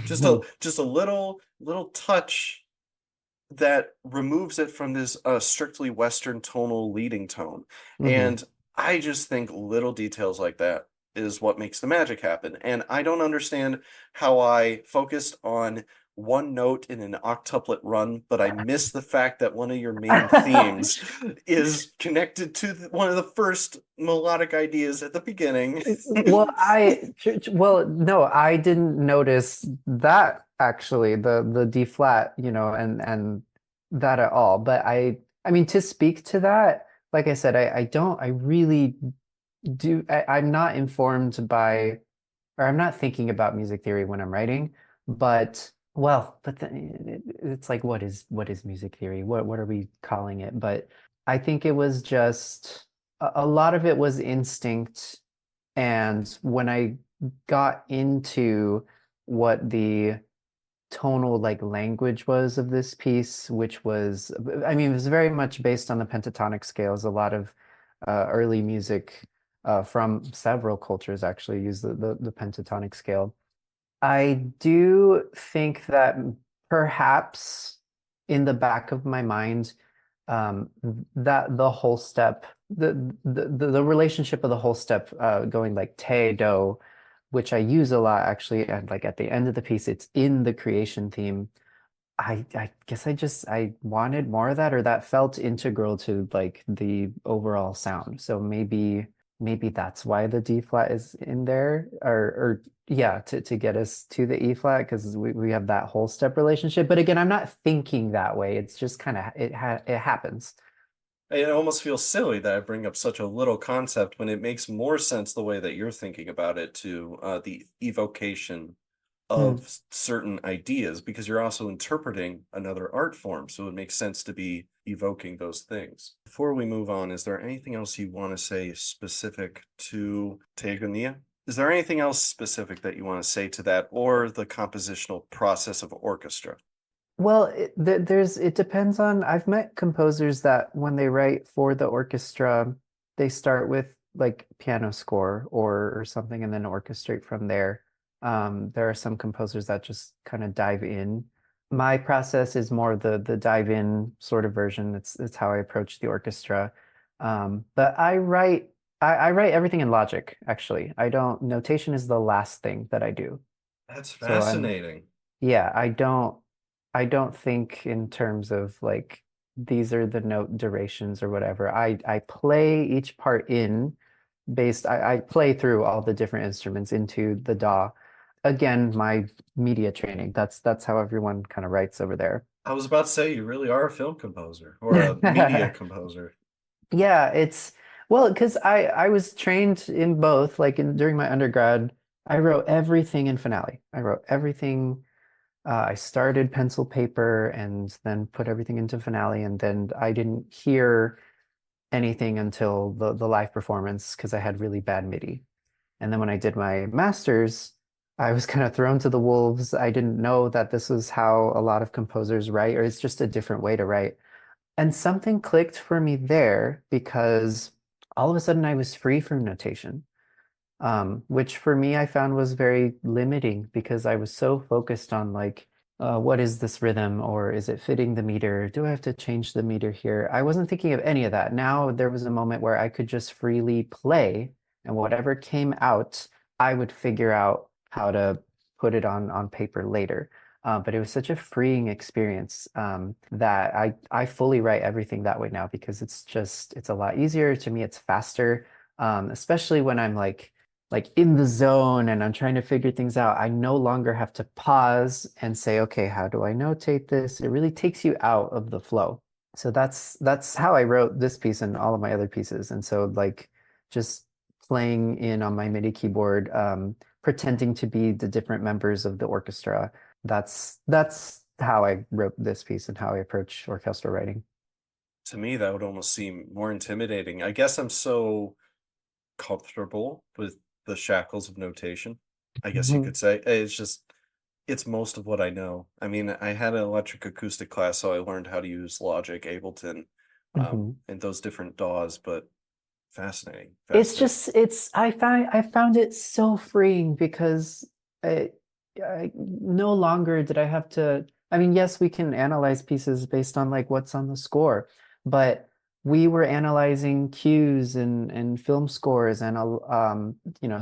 S1: Just a little touch that removes it from this strictly Western tonal leading tone.
S2: Mhm.
S1: And I just think little details like that is what makes the magic happen. And I don't understand how I focused on one note in an octuplet run, but I missed the fact that one of your main themes is connected to one of the first melodic ideas at the beginning.
S2: Well, well, no, I didn't notice that actually, the D flat, and that at all. But I mean, to speak to that, like I said, I really I'm not informed by, or I'm not thinking about music theory when I'm writing, but well, but then it's like, what is music theory? What are we calling it? But I think it was just a lot of it was instinct, and when I got into what the tonal like language was of this piece, which was, I mean, it was very much based on the pentatonic scales. A lot of early music from several cultures actually use the pentatonic scale. I do think that perhaps in the back of my mind, um, that the whole step, the relationship of the whole step, going like te do, which I use a lot actually, and like at the end of the piece, it's in the creation theme. I guess I wanted more of that, or that felt integral to like the overall sound. So maybe that's why the D flat is in there, or yeah, to get us to the E flat, because we have that whole step relationship. But again, I'm not thinking that way. It's just kind of it happens.
S1: It almost feels silly that I bring up such a little concept when it makes more sense the way that you're thinking about it to the evocation
S2: Mm.
S1: of certain ideas, because you're also interpreting another art form. So it makes sense to be evoking those things. Before we move on, is there anything else you want to say specific to Teogonía? Is there anything else specific that you want to say to that, or the compositional process of orchestra?
S2: Well, it depends on, I've met composers that when they write for the orchestra, they start with like piano score or something and then orchestrate from there. There are some composers that just kind of dive in. My process is more the dive in sort of version. It's how I approach the orchestra. But I write everything in Logic, actually. I don't Notation is the last thing that I do.
S1: That's
S2: So I'm
S1: fascinating.
S2: Yeah, I don't think in terms of like these are the note durations or whatever. I play each part in I play through all the different instruments into the DAW. Again, my media training. That's how everyone kind of writes over there.
S1: I was about to say you really are a film composer or a media composer.
S2: Yeah, it's well, because I was trained in both, like during my undergrad, I wrote everything in Finale. I wrote everything. I started pencil paper and then put everything into Finale, and then I didn't hear anything until the live performance because I had really bad MIDI. And then when I did my master's, I was kind of thrown to the wolves. I didn't know that this was how a lot of composers write, or it's just a different way to write. And something clicked for me there because all of a sudden I was free from notation, which for me I found was very limiting because I was so focused on like, what is this rhythm, or is it fitting the meter? Do I have to change the meter here? I wasn't thinking of any of that. Now there was a moment where I could just freely play, and whatever came out, I would figure out how to put it on paper later. But it was such a freeing experience, that I fully write everything that way now because it's a lot easier to me. It's faster, especially when I'm like in the zone and I'm trying to figure things out. I no longer have to pause and say, okay, how do I notate this? It really takes you out of the flow. So that's how I wrote this piece and all of my other pieces. And so like just playing in on my MIDI keyboard, pretending to be the different members of the orchestra. That's how I wrote this piece and how I approach orchestral writing.
S1: To me, that would almost seem more intimidating. I guess I'm so comfortable with the shackles of notation. I guess you
S2: Mhm,
S1: could say it's most of what I know. I mean, I had an electric acoustic class, so I learned how to use Logic, Ableton,
S2: mhm.
S1: and those different DAWs, but fascinating,
S2: It's
S1: fascinating.
S2: just I found it so freeing because I no longer did I have to. I mean, yes, we can analyze pieces based on like what's on the score, but we were analyzing cues and film scores and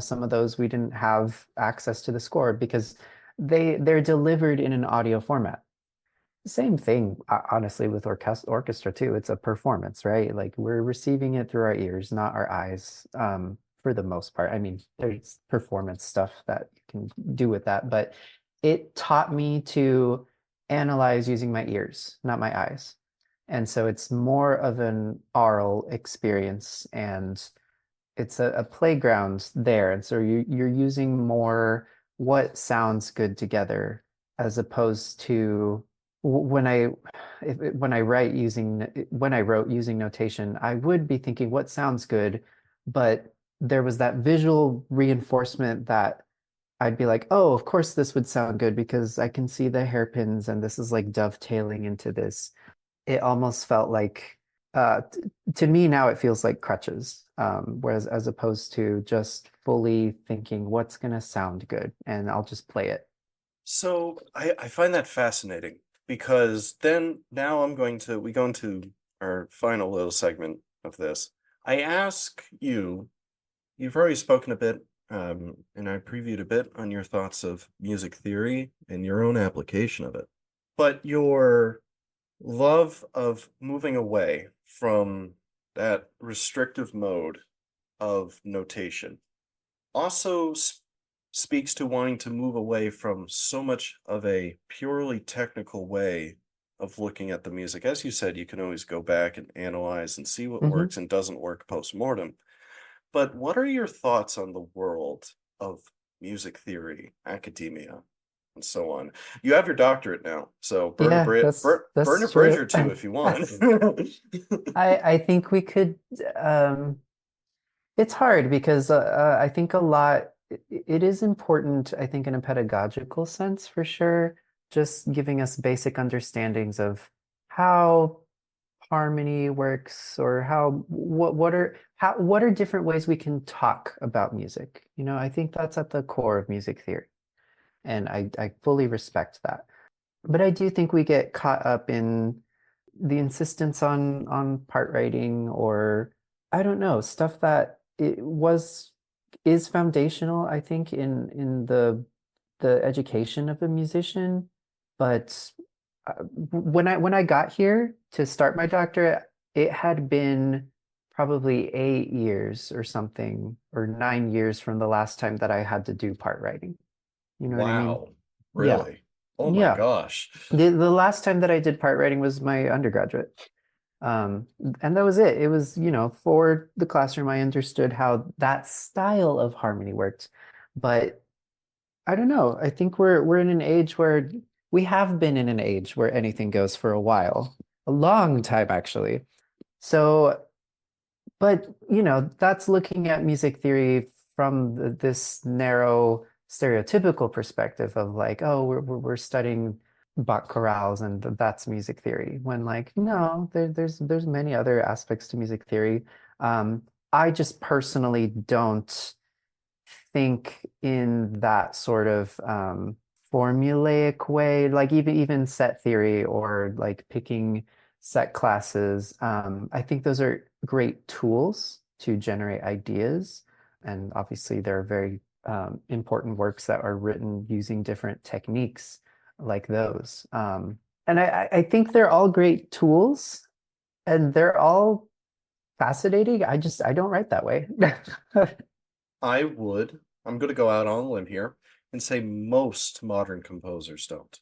S2: some of those we didn't have access to the score because they're delivered in an audio format. Same thing, honestly, with orchestra too. It's a performance, right? Like we're receiving it through our ears, not our eyes, for the most part. I mean, there's performance stuff that you can do with that, but it taught me to analyze using my ears, not my eyes. And so it's more of an aural experience, and it's a playground there. And so you're using more what sounds good together as opposed to when I write using when I wrote using notation, I would be thinking what sounds good, but there was that visual reinforcement that I'd be like, oh, of course this would sound good because I can see the hairpins and this is like dovetailing into this. It almost felt like to me now it feels like crutches, whereas as opposed to just fully thinking what's gonna sound good and I'll just play it.
S1: So I find that fascinating because then now we go into our final little segment of this. I ask you, you've already spoken a bit, and I previewed a bit on your thoughts of music theory and your own application of it. But your love of moving away from that restrictive mode of notation also speaks to wanting to move away from so much of a purely technical way of looking at the music. As you said, you can always go back and analyze and see what
S2: Hmm.
S1: works and doesn't work post-mortem. But what are your thoughts on the world of music theory, academia, and so on? You have your doctorate now, so
S2: Yeah,
S1: burn a
S2: that's
S1: bridge
S2: true.
S1: or two if you want.
S2: I think we could it's hard because I think a lot it is important, I think in a pedagogical sense for sure, just giving us basic understandings of how harmony works or what are different ways we can talk about music. You know, I think that's at the core of music theory, and I fully respect that. But I do think we get caught up in the insistence on part writing or I don't know, stuff that it was is foundational, I think, in the education of a musician. But when I got here to start my doctorate, it had been probably 8 years or something, or 9 years from the last time that I had to do part writing. You know what I mean?
S1: Wow,
S2: Yeah.
S1: really? Oh my
S2: Yeah.
S1: gosh.
S2: The last time that I did part writing was my undergraduate. Um, and that was it. It was, for the classroom, I understood how that style of harmony worked. But I don't know. I think we're in an age where we have been in an age where anything goes for a while, a long time actually. So, but that's looking at music theory from this narrow stereotypical perspective of like, oh, we're studying Bach chorales and that's music theory. When like, no, there's many other aspects to music theory. I just personally don't think in that sort of formulaic way, like even set theory or like picking set classes. I think those are great tools to generate ideas. And obviously, there are very important works that are written using different techniques like those. And I think they're all great tools and they're all fascinating. I don't write that way.
S1: I'm going to go out on a limb here and say most modern composers don't.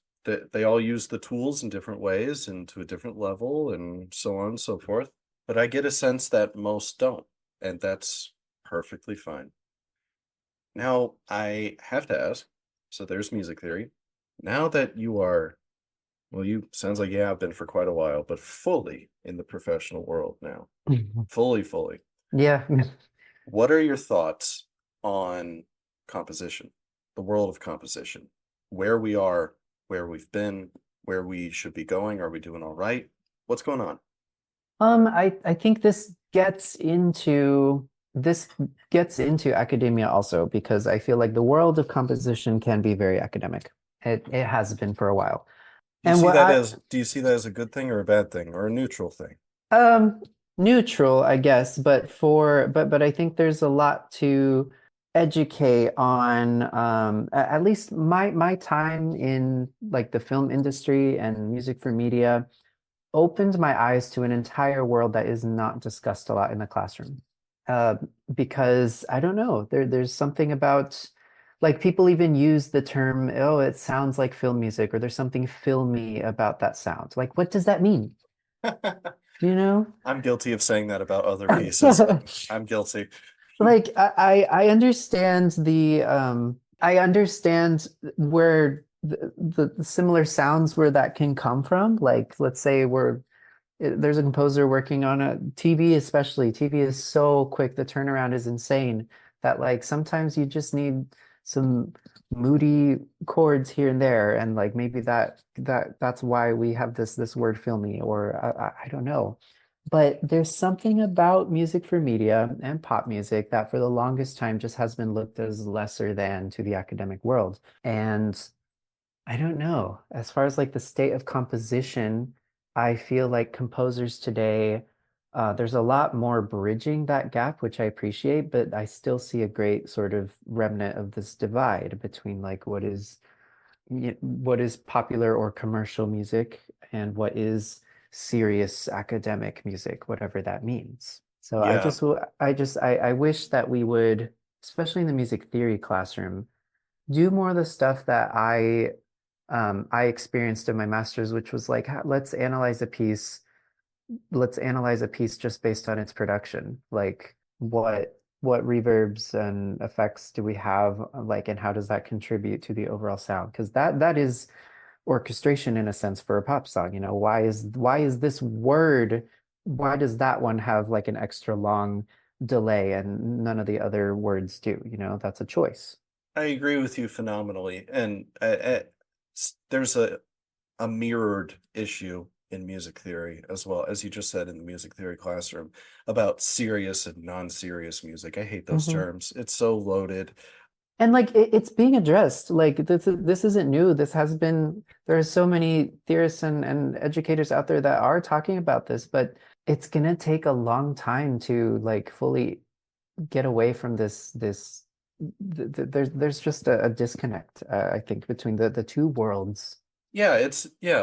S1: They all use the tools in different ways and to a different level and so on and so forth. But I get a sense that most don't, and that's perfectly fine. Now, I have to ask, so there's music theory. Now that you are, well, you sounds like you have been for quite a while, but fully in the professional world now, fully.
S2: Yeah.
S1: What are your thoughts on composition, the world of composition, where we are, where we've been, where we should be going? Are we doing all right? What's going on?
S2: I think this gets into academia also because I feel like the world of composition can be very academic. It has been for a while. And what I
S1: Do you see that as a good thing or a bad thing or a neutral thing?
S2: um neutral, I guess, but I think there's a lot to educate on at least my time in like the film industry and music for media opened my eyes to an entire world that is not discussed a lot in the classroom. Uh, because I don't know, there's something about like people even use the term, oh, it sounds like film music, or there's something filmy about that sound. Like, what does that mean? Do you know?
S1: I'm guilty of saying that about other pieces. I'm guilty.
S2: Like I understand I understand where the similar sounds where that can come from. Like let's say there's a composer working on a TV, especially. TV is so quick, the turnaround is insane that like sometimes you just need some moody chords here and there, and like maybe that's why we have this word filmy, or I don't know. But there's something about music for media and pop music that for the longest time just has been looked as lesser than to the academic world. And I don't know. As far as like the state of composition, I feel like composers today, there's a lot more bridging that gap, which I appreciate, but I still see a great sort of remnant of this divide between like what is popular or commercial music and what is serious academic music, whatever that means. So
S1: Yeah,
S2: I wish that we would, especially in the music theory classroom, do more of the stuff that I experienced in my master's, which was like, let's analyze a piece just based on its production. Like what reverbs and effects do we have, like, and how does that contribute to the overall sound? Because that is orchestration in a sense for a pop song. You know, why is this word, why does that one have like an extra long delay and none of the other words do? You know, that's a choice.
S1: I agree with you phenomenally. And there's a mirrored issue in music theory as well, as you just said in the music theory classroom about serious and non-serious music. I hate those
S2: Mhm.
S1: terms. It's so loaded.
S2: And like it's being addressed. Like this isn't new. This has been there are so many theorists and educators out there that are talking about this, but it's gonna take a long time to like fully get away from there's just a disconnect, I think, between the two worlds.
S1: Yeah,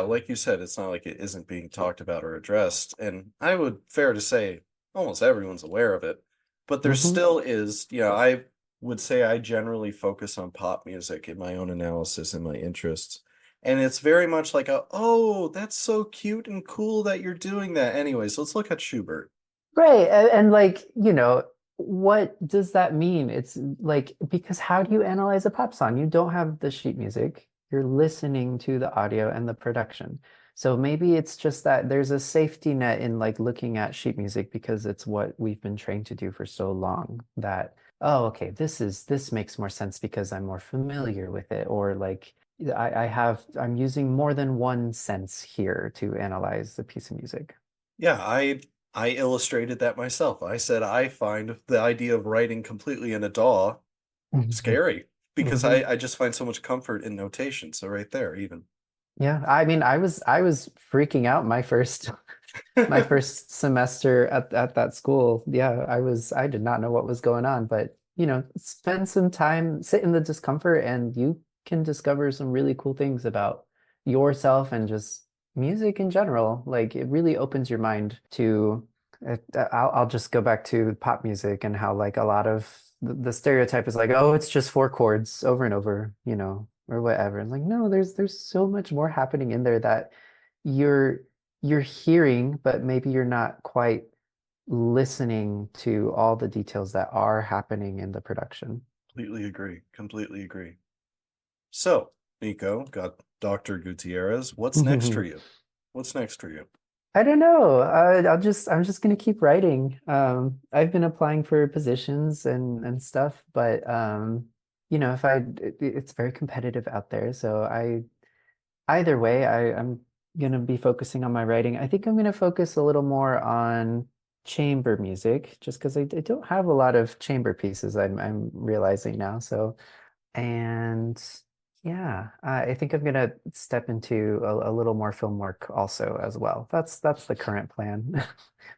S1: like you said, it's not like it isn't being talked about or addressed. And I would fair to say almost everyone's aware of it. But there
S2: Hmm.
S1: still is, I would say I generally focus on pop music in my own analysis and my interests. And it's very much like oh, that's so cute and cool that you're doing that. Anyways, let's look at Schubert.
S2: Right. And like, you know, what does that mean? It's like, because how do you analyze a pop song? You don't have the sheet music. You're listening to the audio and the production. So maybe it's just that there's a safety net in like looking at sheet music because it's what we've been trained to do for so long that, oh, okay, this makes more sense because I'm more familiar with it. Or like I'm using more than one sense here to analyze a piece of music.
S1: Yeah, I illustrated that myself. I said I find the idea of writing completely in a DAW scary because
S2: Mhm.
S1: I just find so much comfort in notation. So right there, even.
S2: Yeah, I mean, I was freaking out my first my first semester at that school. Yeah, I did not know what was going on, but you know, spend some time, sit in the discomfort, and you can discover some really cool things about yourself and just music in general. Like it really opens your mind to I'll just go back to pop music and how like a lot of the stereotype is like, oh, it's just four chords over and over, you know, or whatever. And like, no, there's so much more happening in there that you're you're hearing, but maybe you're not quite listening to all the details that are happening in the production.
S1: Completely agree. Completely agree. So, Nico, got Dr. Gutierrez. What's next for you? What's next for you?
S2: I don't know. I'm just gonna keep writing. I've been applying for positions and stuff, but if it's very competitive out there. So either way, I'm gonna be focusing on my writing. I think I'm gonna focus a little more on chamber music, just because I don't have a lot of chamber pieces. I'm realizing now. So. And yeah, I think I'm gonna step into a little more film work also as well. That's the current plan.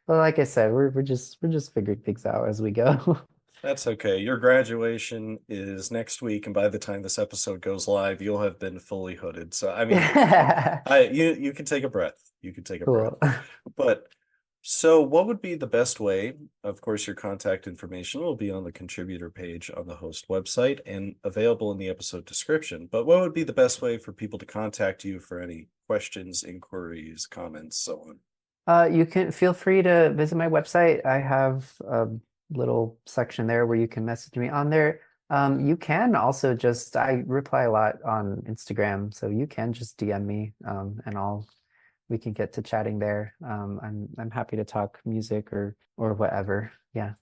S2: But like I said, we're just figuring things out as we go.
S1: That's okay. Your graduation is next week, and by the time this episode goes live, you'll have been fully hooded. So I mean, you can take a breath. You can take a breath.
S2: Cool.
S1: But so what would be the best way? Of course, your contact information will be on the contributor page on the host website and available in the episode description. But what would be the best way for people to contact you for any questions, inquiries, comments, so on?
S2: You can feel free to visit my website. I have a little section there where you can message me on there. You can also I reply a lot on Instagram, so you can just DM me, and we can get to chatting there. I'm happy to talk music or whatever. Yeah.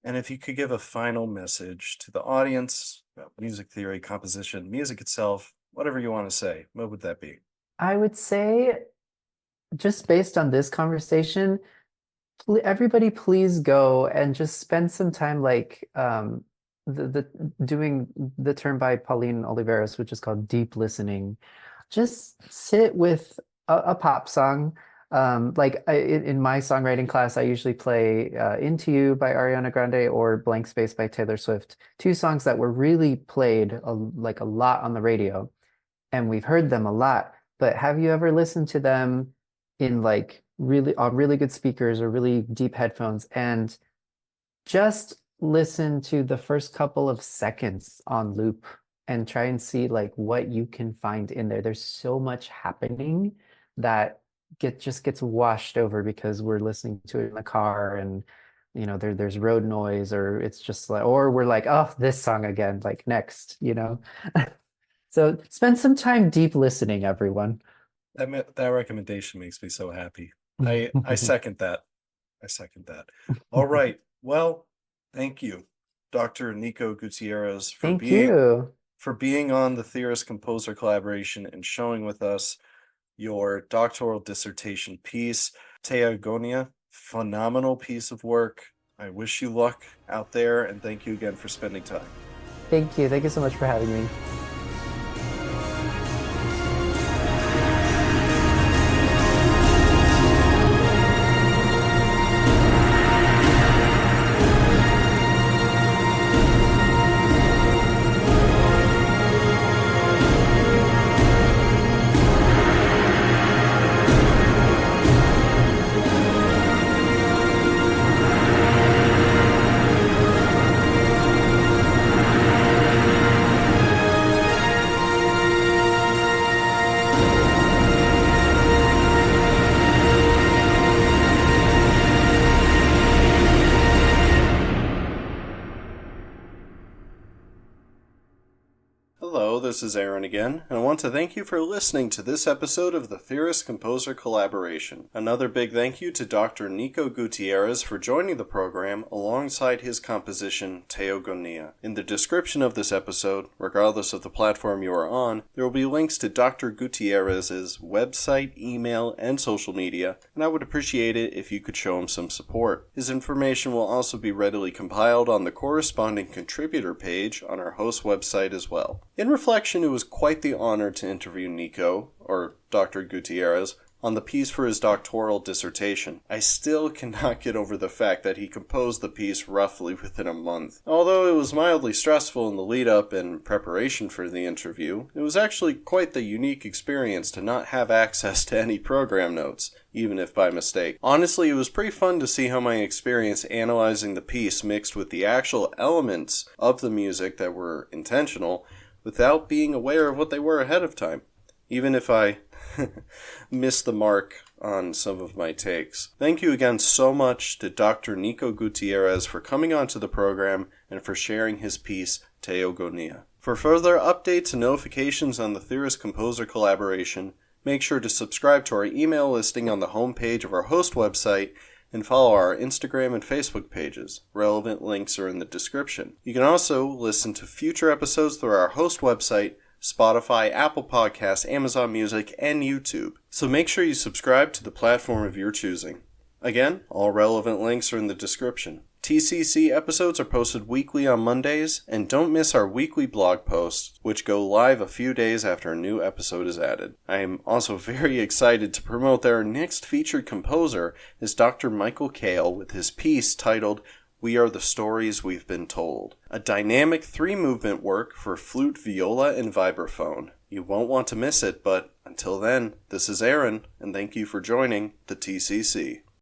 S1: And if you could give a final message to the audience about music theory, composition, music itself, whatever you want to say, what would that be?
S2: I would say, just based on this conversation, everybody please go and just spend some time like the doing the term by Pauline Oliveros, which is called deep listening. Just sit with a pop song. In my songwriting class, I usually play Into You by Ariana Grande or Blank Space by Taylor Swift, two songs that were really played like a lot on the radio, and we've heard them a lot. But have you ever listened to them in like really on really good speakers or really deep headphones and just listen to the first couple of seconds on loop and try and see like what you can find in there. There's so much happening that just gets washed over because we're listening to it in the car and there's road noise, or it's just like, or we're like, oh, this song again, like next. So spend some time deep listening, everyone.
S1: That recommendation makes me so happy. I second that. I second that. All right. Well, thank you, Dr. Nico Gutierrez,
S2: Thank you.
S1: for being on the Theorist Composer collaboration and showing with us your doctoral dissertation piece, Teogonía. Phenomenal piece of work. I wish you luck out there, and thank you again for spending time.
S2: Thank you. Thank you so much for having me.
S1: Hello, this is Aaron again, and I want to thank you for listening to this episode of the Theorist Composer Collaboration. Another big thank you to Dr. Nico Gutierrez for joining the program alongside his composition, Teogonía. In the description of this episode, regardless of the platform you are on, there will be links to Dr. Gutierrez's website, email, and social media, and I would appreciate it if you could show him some support. His information will also be readily compiled on the corresponding contributor page on our host website as well. In reflection, it was quite the honor to interview Nico, or Dr. Gutierrez, on the piece for his doctoral dissertation. I still cannot get over the fact that he composed the piece roughly within a month. Although it was mildly stressful in the lead-up and preparation for the interview, it was actually quite the unique experience to not have access to any program notes, even if by mistake. Honestly, it was pretty fun to see how my experience analyzing the piece mixed with the actual elements of the music that were intentional, without being aware of what they were ahead of time, even if I missed the mark on some of my takes. Thank you again so much to Dr. Nico Gutierrez for coming onto the program and for sharing his piece, Teogonía. For further updates and notifications on the Theorist Composer collaboration, make sure to subscribe to our email listing on the homepage of our host website and follow our Instagram and Facebook pages. Relevant links are in the description. You can also listen to future episodes through our host website, Spotify, Apple Podcasts, Amazon Music, and YouTube. So make sure you subscribe to the platform of your choosing. Again, all relevant links are in the description. TCC episodes are posted weekly on Mondays, and don't miss our weekly blog posts, which go live a few days after a new episode is added. I am also very excited to promote that our next featured composer is Dr. Michael Kale with his piece titled We Are the Stories We've Been Told, a dynamic 3-movement work for flute, viola, and vibraphone. You won't want to miss it, but until then, this is Aaron, and thank you for joining the TCC.